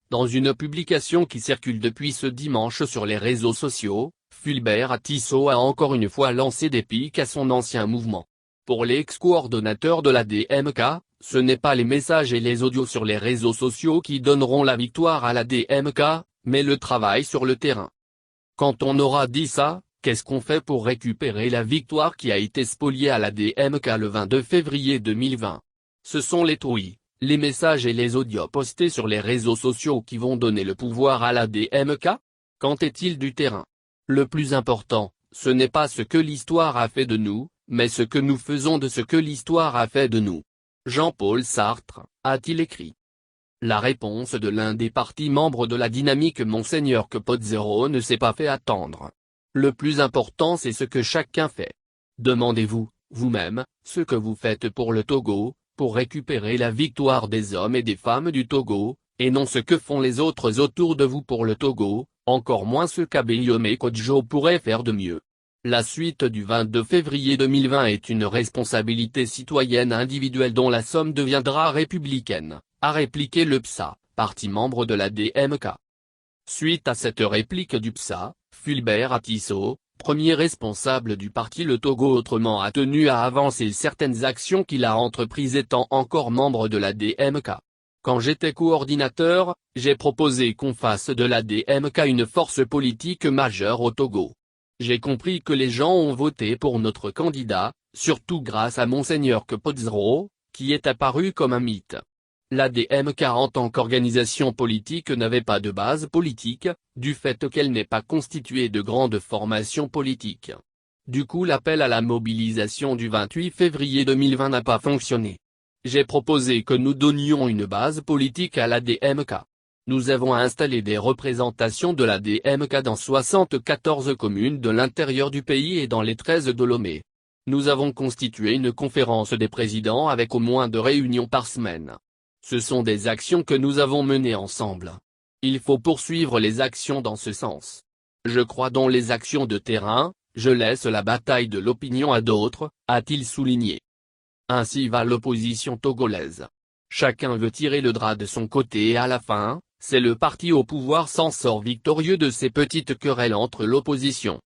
Dans une publication qui circule depuis ce dimanche sur les réseaux sociaux, Fulbert Atisso a encore une fois lancé des piques à son ancien mouvement. Pour l'ex-coordonnateur de la DMK, ce n'est pas les messages et les audios sur les réseaux sociaux qui donneront la victoire à la DMK, mais le travail sur le terrain. Quand on aura dit ça, qu'est-ce qu'on fait pour récupérer la victoire qui a été spoliée à la DMK le 22 février 2020? Ce sont les tweets, les messages et les audios postés sur les réseaux sociaux qui vont donner le pouvoir à la DMK? Qu'en est-il du terrain? Le plus important, ce n'est pas ce que l'histoire a fait de nous, mais ce que nous faisons de ce que l'histoire a fait de nous. Jean-Paul Sartre, a-t-il écrit. La réponse de l'un des partis membres de la dynamique Monseigneur Capozzero ne s'est pas fait attendre. Le plus important c'est ce que chacun fait. Demandez-vous, vous-même, ce que vous faites pour le Togo, pour récupérer la victoire des hommes et des femmes du Togo, et non ce que font les autres autour de vous pour le Togo, encore moins ce qu'Abeyome Kodjo pourrait faire de mieux. La suite du 22 février 2020 est une responsabilité citoyenne individuelle dont la somme deviendra républicaine, a répliqué le PSA, parti membre de la DMK. Suite à cette réplique du PSA, Fulbert Atisso, premier responsable du parti Le Togo Autrement a tenu à avancer certaines actions qu'il a entreprises étant encore membre de la DMK. Quand j'étais coordinateur, j'ai proposé qu'on fasse de la DMK une force politique majeure au Togo. J'ai compris que les gens ont voté pour notre candidat, surtout grâce à Monseigneur Capozzero, qui est apparu comme un mythe. La DMK en tant qu'organisation politique n'avait pas de base politique, du fait qu'elle n'est pas constituée de grandes formations politiques. Du coup l'appel à la mobilisation du 28 février 2020 n'a pas fonctionné. J'ai proposé que nous donnions une base politique à la DMK. Nous avons installé des représentations de la DMK dans 74 communes de l'intérieur du pays et dans les 13 de Lomé. Nous avons constitué une conférence des présidents avec au moins 2 réunions par semaine. Ce sont des actions que nous avons menées ensemble. Il faut poursuivre les actions dans ce sens. Je crois dans les actions de terrain, je laisse la bataille de l'opinion à d'autres, a-t-il souligné. Ainsi va l'opposition togolaise. Chacun veut tirer le drap de son côté et à la fin, c'est le parti au pouvoir s'en sort victorieux de ces petites querelles entre l'opposition.